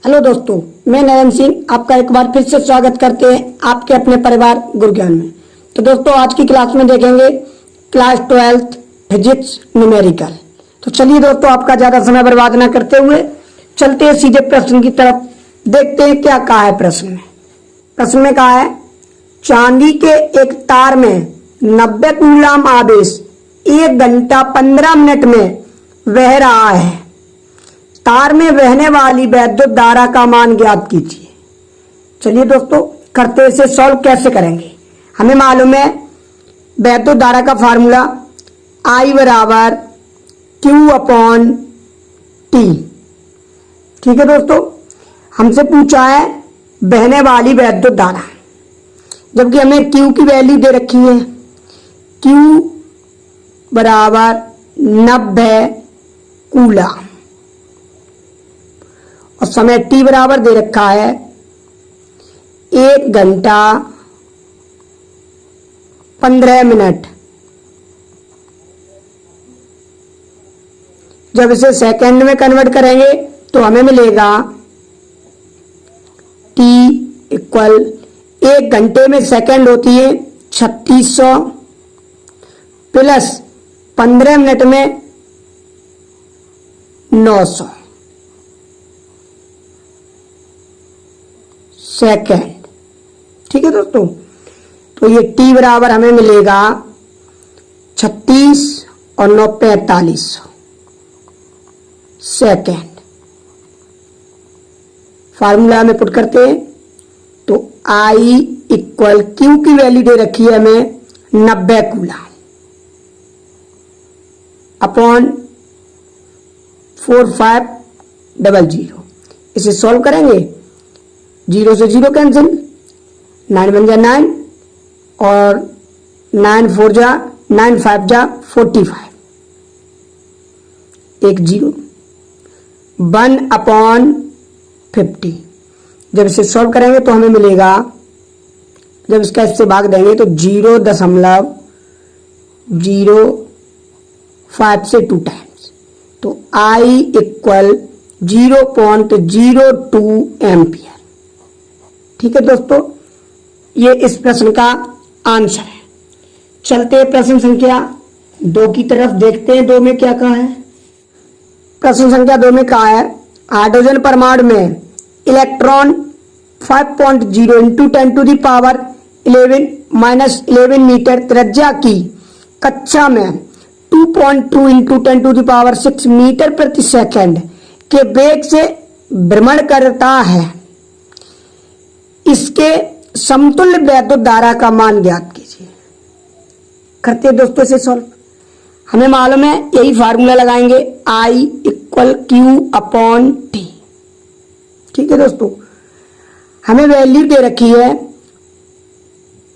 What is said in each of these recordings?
Hello दोस्तों, मैं नयन सिंह आपका एक बार फिर से स्वागत करते हैं आपके अपने परिवार गुरु ज्ञान में। तो दोस्तों, आज की क्लास में देखेंगे क्लास 12th फिजिक्स न्यूमेरिकल। तो चलिए दोस्तों, आपका ज़्यादा समय बर्बाद ना करते हुए चलते हैं सीधे प्रश्न की तरफ। देखते हैं क्या कहा है प्रश्न में। प्रश्न में कहा है, चांदी के एक तार में 90 कूलाम आवेश 1 घंटा 15 मिनट में बह रहा है। तार में बहने वाली वैद्युत धारा का मान ज्ञात कीजिए। चलिए दोस्तों, करते हैं इसे सॉल्व कैसे करेंगे। हमें मालूम है वैद्युत धारा का फार्मूला I बराबर Q अपॉन T। ठीक है दोस्तों, हमसे पूछा है बहने वाली वैद्युत धारा, जबकि हमें Q की वैल्यू दे रखी है। Q बराबर 90 कूलाम और समय T बराबर दे रखा है 1 घंटा 15 मिनट। जब इसे सेकंड में कन्वर्ट करेंगे तो हमें मिलेगा T इक्वल 1 घंटे में सेकंड होती है 3600 प्लस 15 मिनट में 900 सेकेंड। ठीक है दोस्तों, तो ये T बराबर हमें मिलेगा 36 और 9 45 सेकेंड। फार्मूला में पुट करते हैं तो I इक्वल Q की वैल्यू दे रखी है हमें 90 कूलाम अपॉन 4500। इसे सॉल्व करेंगे, 0 से 0 कैंसिल, 9 बन जा 9 और 9 4 जा 9 5 जा 45, एक 0 1 अपॉन 50। जब इसे सॉल्व करेंगे तो हमें मिलेगा, जब इसका इससे भाग देंगे तो 0.05 से 2 टाइम्स, तो I इक्वल 0.02 एम्पियर। ठीक है दोस्तों, ये इस प्रश्न का आंसर है। चलते हैं प्रश्न संख्या 2 की तरफ, देखते हैं 2 में क्या कहा है। प्रश्न संख्या 2 में कहा है, हाइड्रोजन परमाणु में electron 5.0 into 10 to the power 11 metre त्रिज्या की कक्षा में 2.2 into 10 to the power 6 metre प्रति सेकंड के वेग से भ्रमण करता है। इसके समतुल्य वैद्युत धारा का मान ज्ञात कीजिए। करते हैं दोस्तों इसे सॉल्व। हमें मालूम है, यही फार्मूला लगाएंगे I equal Q upon T। ठीक है दोस्तों, हमें वैल्यू दे रखी है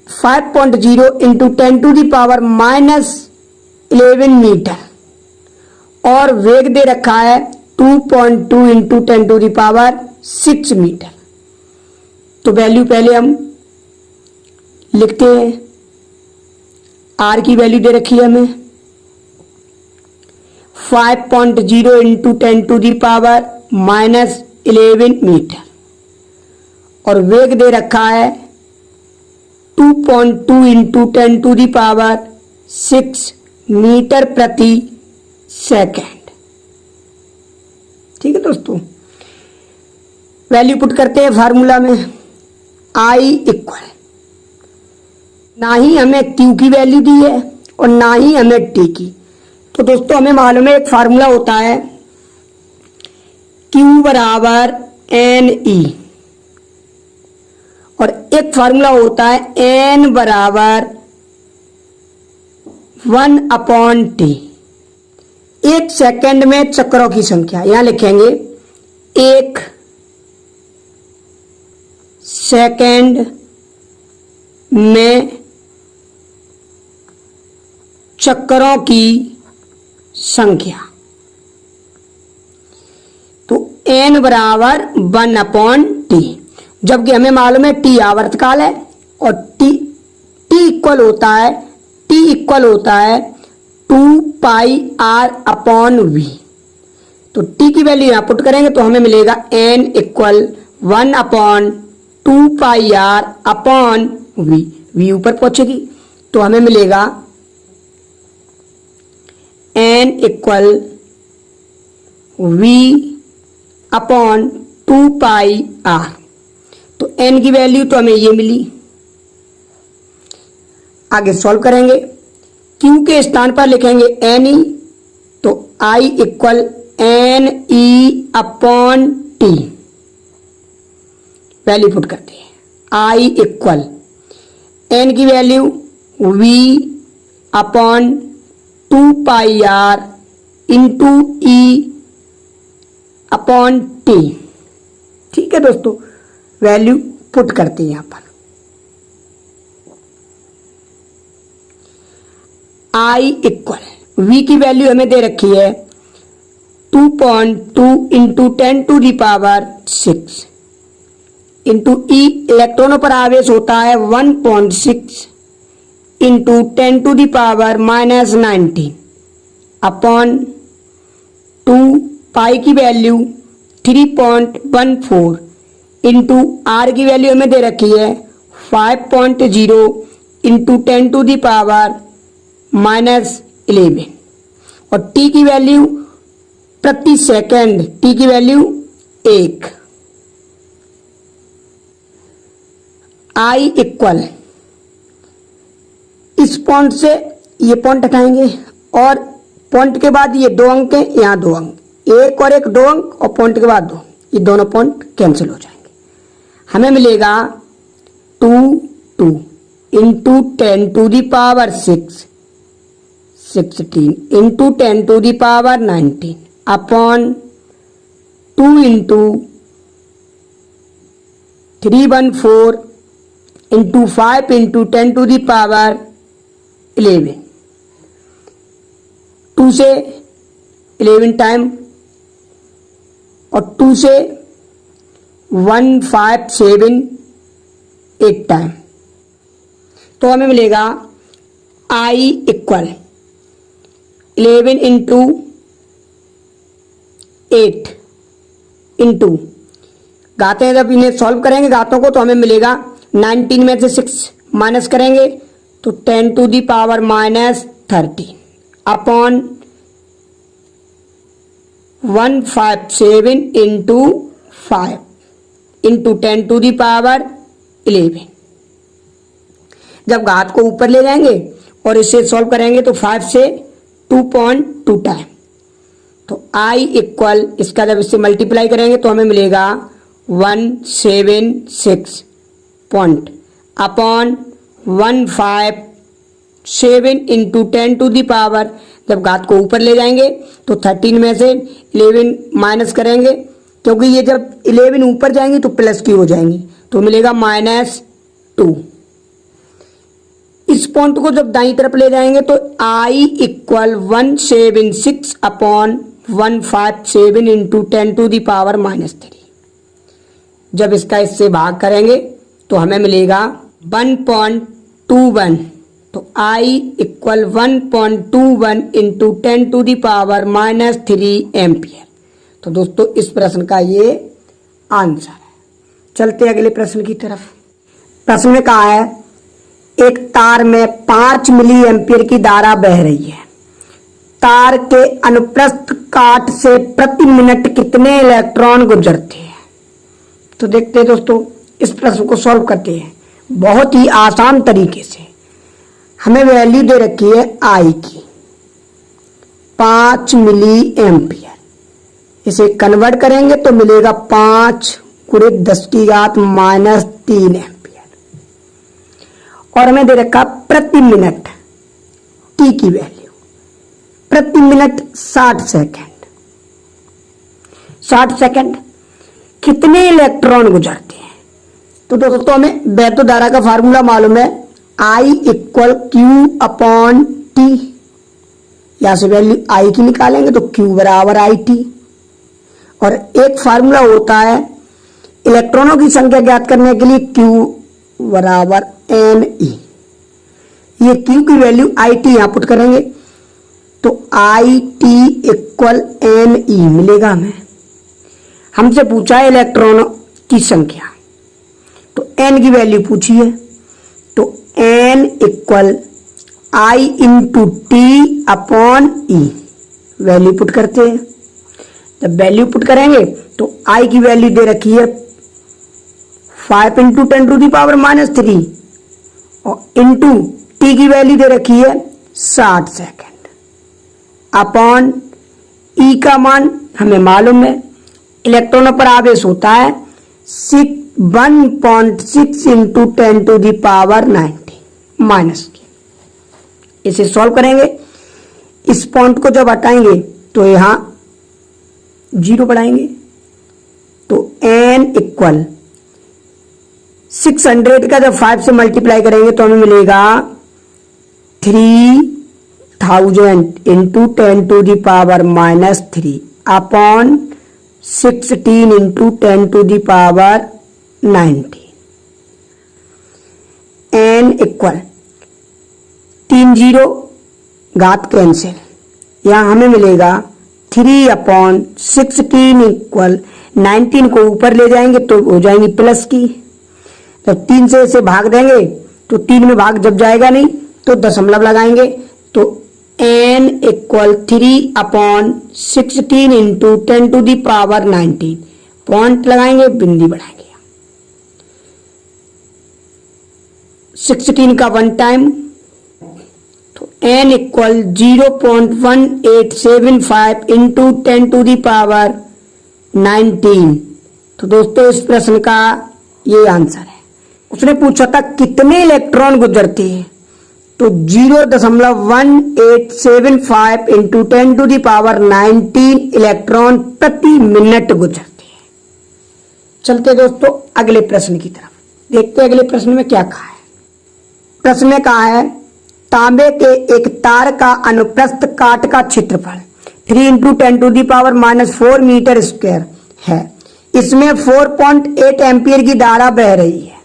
5.0 into 10 to the power -11 metre और वेग दे रखा है 2.2 into 10 to the power 6 metre. तो वैल्यू पहले हम लिखते हैं। R की वैल्यू दे रखी है हमें 5.0 into 10 to the power -11 metre और वेग दे रखा है 2.2 into 10 to the power 6 metre प्रति सेकेंड। ठीक है दोस्तों, वैल्यू पुट करते हैं फार्मूला में। I इक्वल, ना ही हमें Q की वैल्यू दी है और ना ही हमें T की। तो दोस्तों, हमें मालूम है एक फार्मूला होता है Q बराबर NE और एक फार्मूला होता है N बराबर 1 अपॉन T। एक सेकंड में चक्रों की संख्या, यहां लिखेंगे 1 सेकंड में चक्रों की संख्या, तो N बराबर 1 अपॉन T। जबकि हमें मालूम है T आवर्तकाल है और T इक्वल होता है 2 पाई R अपॉन V। तो टी की वैल्यू यहाँ पुट करेंगे तो हमें मिलेगा n equal 1/2πr upon v। v ऊपर पहुंचेगी तो हमें मिलेगा n equal v upon 2πr। तो n की वैल्यू तो हमें ये मिली। आगे सॉल्व करेंगे, q के स्थान पर लिखेंगे ne, तो i equal N E upon T, value put करते हैं। i इक्वल n की value v upon 2πr into E upon T. ठीक है दोस्तों, वैल्यू पुट करते हैं यहां पर। i इक्वल v की वैल्यू हमें दे रखी है 2.2 इंटू 10⁶ इंटू ई, इलेक्ट्रॉनों पर आवेश होता है 1.6 इंटू 10⁻⁻19 अपॉन 2। पाई की वैल्यू 3.14 इंटू आर की वैल्यू हमें दे रखी है 5.0 इंटू 10⁻⁻11 और टी की वैल्यू प्रति सेकंड, टी की वैल्यू 1। आई इक्वल, इस पॉइंट से ये पॉइंट हटाएंगे और पॉइंट के बाद ये 2 अंक हैं, यहाँ 2 अंक, एक और एक 2 अंक और पॉइंट के बाद 2, ये दोनों पॉइंट कैंसिल हो जाएंगे। हमें मिलेगा 2 into 10⁻6 16 into 10⁻19 upon 2 into 314 into 5 into 10⁻11। 2 से 11 टाइम और 2 से 1578 टाइम, तो हमें मिलेगा i इक्वल 11 इंटू 8 इंटू, घाते हैं जब इन्हें सॉल्व करेंगे घातों को तो हमें मिलेगा 19 में से 6 माइनस करेंगे तो 10⁻³ अपॉन 157 इंटू 5 इंटू 10⁻11। जब घात को ऊपर ले जाएंगे और इसे सॉल्व करेंगे तो 5 से 2.2 टाइम, तो i इक्वल, इसका जब इससे मल्टीप्लाई करेंगे तो हमें मिलेगा 176 पॉइंट अपॉन 157 इंटू 10⁻, जब घात को ऊपर ले जाएंगे तो 13 में से 11 माइनस करेंगे, क्योंकि ये जब 11 ऊपर जाएंगे तो प्लस की हो जाएंगी, तो मिलेगा -2। इस पॉइंट को जब दाईं तरफ ले जाएंगे तो i इक्वल 176 अपॉन 157 इंटू 10⁻⁻3। जब इसका इससे भाग करेंगे तो हमें मिलेगा 1.21, तो i इक्वल 1.21 इंटू 10⁻⁻3 एम्पियर। तो दोस्तों इस प्रश्न का ये आंसर है। चलते अगले प्रश्न की तरफ। प्रश्न में कहा है एक तार में 5 मिली एम्पियर की धारा बह रही है। तार के अनुप्रस्थ काट से प्रति मिनट कितने इलेक्ट्रॉन गुजरते हैं। तो देखते हैं दोस्तों, इस प्रश्न को सॉल्व करते हैं बहुत ही आसान तरीके से। हमें वैल्यू दे रखी है आई की 5 मिली एम्पियर, इसे कन्वर्ट करेंगे तो मिलेगा 5 × 10⁻³ एम्पियर। और हमें दे रखा प्रति मिनट टी की वैल्यू, प्रति मिनट 60 सेकंड। 60 सेकंड कितने इलेक्ट्रॉन गुजरते हैं। तो दोस्तों हमें वैद्युत धारा का फार्मूला मालूम है, I equal Q upon T। यहां से वैल्यू I की निकालेंगे तो Q बराबर IT। और एक फार्मूला होता है इलेक्ट्रॉनों की संख्या ज्ञात करने के लिए, Q बराबर NE। ये Q की वैल्यू IT यहां पुट करेंगे तो I T equal N E मिलेगा हमें। हमसे पूछा है इलेक्ट्रॉनों की संख्या, तो एन की वैल्यू पूछी है, तो एन इक्वल आई into T upon E. Value put करते हैं। जब वैल्यू पुट करेंगे तो आई की वैल्यू दे रखी है 5 इंटू 10⁻³ और इंटू टी की वैल्यू दे रखी है 60 सेकेंड अपॉन ई का मान हमें मालूम है, इलेक्ट्रॉनों पर आवेश होता है 1.6 इंटू 10⁻90 माइनस की। इसे सॉल्व करेंगे, इस पॉइंट को जब हटाएंगे तो यहां 0 बढ़ाएंगे, तो n इक्वल 600 का जब 5 से मल्टीप्लाई करेंगे तो हमें मिलेगा 3000 into 10⁻³ upon 16 into 10⁻90। n equal 3 0 घात कैंसिल, यहां हमें मिलेगा 3/16 इक्वल 19 को ऊपर ले जाएंगे तो हो जाएंगी प्लस की। जब 3 से इसे भाग देंगे तो 3 में भाग जब जाएगा नहीं तो दशमलव लगाएंगे, तो n इक्वल 3/16 इंटू 10⁻19 पॉइंट लगाएंगे, बिंदी बढ़ाएंगे। 16 का 1 टाइम, तो n इक्वल 0.1875 इंटू 10⁻19। तो दोस्तों इस प्रश्न का ये आंसर है। उसने पूछा था कितने इलेक्ट्रॉन गुजरते हैं, तो 0.1875 इंटू 10⁻19 इलेक्ट्रॉन प्रति मिनट गुजरते हैं। चलते दोस्तों अगले प्रश्न की तरफ, देखते हैं अगले प्रश्न में क्या कहा है। प्रश्न में कहा है तांबे के एक तार का अनुप्रस्थ काट का क्षेत्रफल 3 इंटू 10⁻⁻4 मीटर स्क्वायर है। इसमें 4.8 एम्पियर की धारा बह रही है।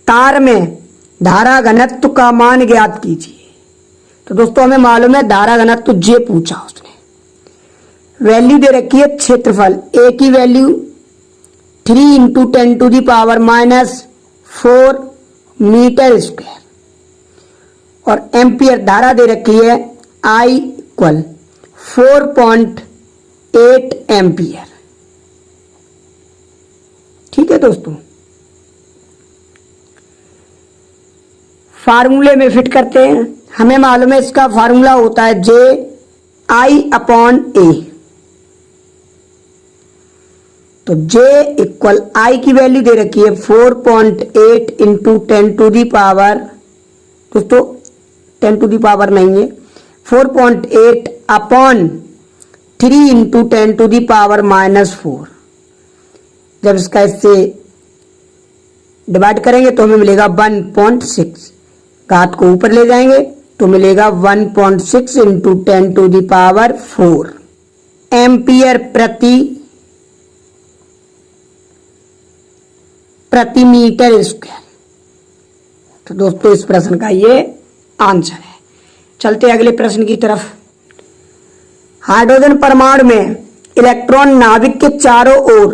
तार में धारा घनत्व का मान ज्ञात कीजिए। तो दोस्तों हमें मालूम है धारा घनत्व जे पूछा उसने। वैल्यू दे रखी है क्षेत्रफल, ए की वैल्यू 3 इंटू 10⁻⁻4 मीटर स्क्वायर और एम्पियर धारा दे रखी है आई इक्वल 4.8 एम्पियर। ठीक है दोस्तों, फार्मूले में फिट करते हैं। हमें मालूम है इसका फार्मूला होता है जे आई अपॉन ए। तो जे इक्वल आई की वैल्यू दे रखी है 4.8 इंटू 10⁻, दोस्तों 10⁻ नहीं है, 4.8 अपॉन 3 इंटू 10⁻⁻4। जब इसका इससे डिवाइड करेंगे तो हमें मिलेगा 1.6, घात को ऊपर ले जाएंगे तो मिलेगा 1.6 इंटू 10⁻4 एम्पियर प्रति मीटर स्क्वायर। तो दोस्तों इस प्रश्न का ये आंसर है। चलते अगले प्रश्न की तरफ। हाइड्रोजन परमाणु में इलेक्ट्रॉन नाभिक के चारों ओर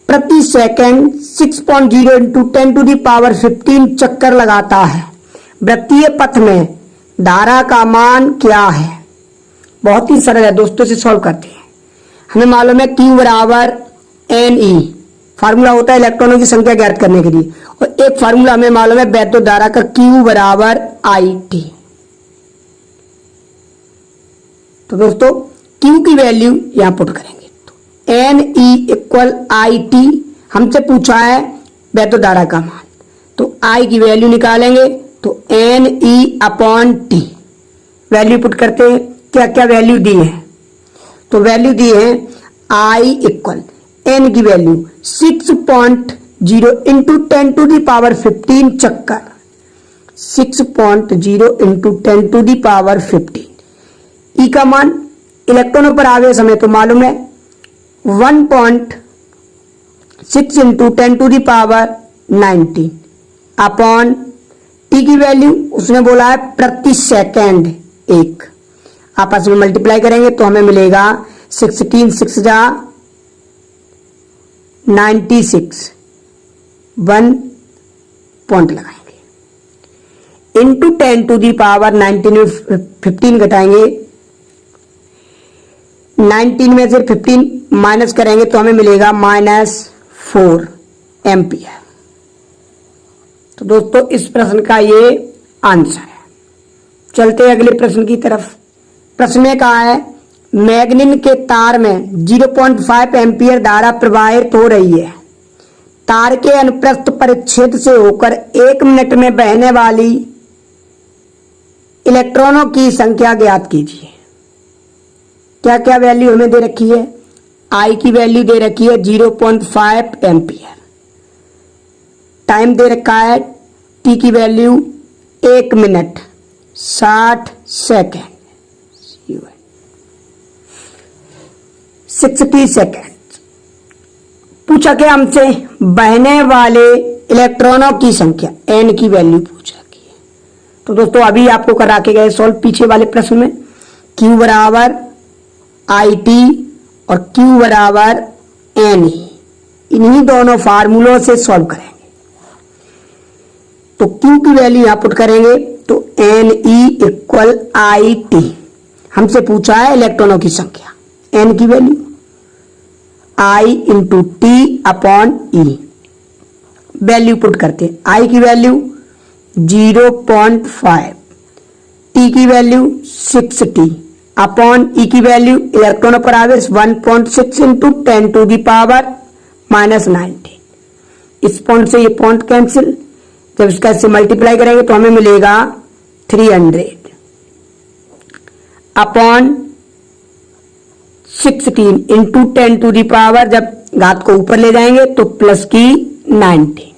प्रति सेकंड 6.0 इंटू 10⁻15 चक्कर लगाता है। वृत्तीय पथ में धारा का मान क्या है? बहुत ही सरल है दोस्तों, से सॉल्व करते हैं। हमें मालूम है Q बराबर NE, फार्मूला होता है इलेक्ट्रॉनों की संख्या ज्ञात करने के लिए, और एक फार्मूला हमें मालूम है वैद्युत धारा का Q बराबर IT। तो दोस्तों Q की वैल्यू यहां पुट करेंगे, तो NE इक्वल IT हमसे पूछा है वैद्युत धारा का मान, तो I की वैल्यू निकालेंगे तो NE upon T। Value put करते हैं, क्या क्या वैल्यू दी है, तो वैल्यू दी है I इक्वल N की वैल्यू 6.0 इंटू 10⁻15 चक्कर, 6.0 इंटू 10⁻15। E का मान इलेक्ट्रॉनों पर आवेश हमें तो मालूम है 1.6 इंटू 10⁻19 अपॉन T की वैल्यू उसने बोला है प्रति सेकंड 1। आपस में मल्टीप्लाई करेंगे तो हमें मिलेगा 16 6 जा 96, 1 पॉइंट लगाएंगे इंटू 10 टू दी पावर 19 में 15 घटाएंगे, 19 में से 15 माइनस करेंगे तो हमें मिलेगा -4 एम्पियर। तो दोस्तों इस प्रश्न का ये आंसर है। चलते हैं अगले प्रश्न की तरफ। प्रश्न में कहा है मैग्नीन के तार में 0.5 एम्पियर धारा प्रवाहित हो रही है। तार के अनुप्रस्थ परिच्छेद से होकर 1 मिनट में बहने वाली इलेक्ट्रॉनों की संख्या ज्ञात कीजिए। क्या क्या वैल्यू हमें दे रखी है? आई की वैल्यू दे रखी है 0.5 एम्पियर, टाइम दे रखा है टी की वैल्यू 1 मिनट 60 सेकेंड 60 सेकेंड। पूछा क्या हमसे? बहने वाले इलेक्ट्रॉनों की संख्या एन की वैल्यू पूछा की है। तो दोस्तों अभी आपको करा के गए सॉल्व पीछे वाले प्रश्न में। Q बराबर आई टी और Q बराबर एन ई, इन्हीं दोनों फार्मूलों से सॉल्व करेंगे। तो Q की वैल्यू यहां पुट करेंगे तो N E equal I T. हमसे पूछा है इलेक्ट्रॉनों की संख्या, एन की value I into T upon E. Value put करते हैं। आई की वैल्यू 0.5, टी की वैल्यू 60 अपॉन ई की वैल्यू इलेक्ट्रॉनों पर आवेश 1.6 इंटू 10 टू दी पावर -19। इस पॉइंट से ये पॉइंट कैंसिल, जब इसका इससे मल्टीप्लाई करेंगे तो हमें मिलेगा 300 upon 16 into 10 to the power, जब घात को ऊपर ले जाएंगे तो प्लस की 19।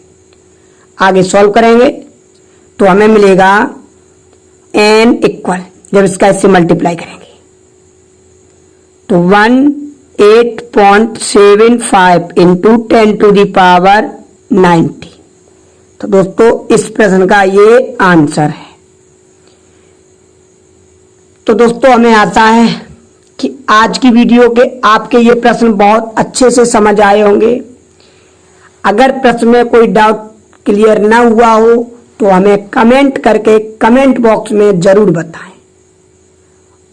आगे सॉल्व करेंगे तो हमें मिलेगा n इक्वल, जब इसका इससे मल्टीप्लाई करेंगे तो 18.75 इंटू 10 टू दी पावर 90। तो दोस्तों इस प्रश्न का ये आंसर है। तो दोस्तों हमें आशा है कि आज की वीडियो के आपके ये प्रश्न बहुत अच्छे से समझ आए होंगे। अगर प्रश्न में कोई डाउट क्लियर ना हुआ हो तो हमें कमेंट करके कमेंट बॉक्स में जरूर बताएं।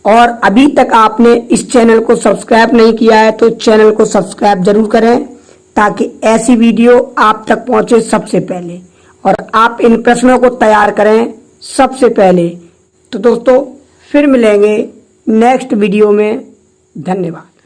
और अभी तक आपने इस चैनल को सब्सक्राइब नहीं किया है तो चैनल को सब्सक्राइब जरूर करें, ताकि ऐसी वीडियो आप तक पहुंचे सबसे पहले और आप इन प्रश्नों को तैयार करें सबसे पहले। तो दोस्तों फिर मिलेंगे नेक्स्ट वीडियो में। धन्यवाद।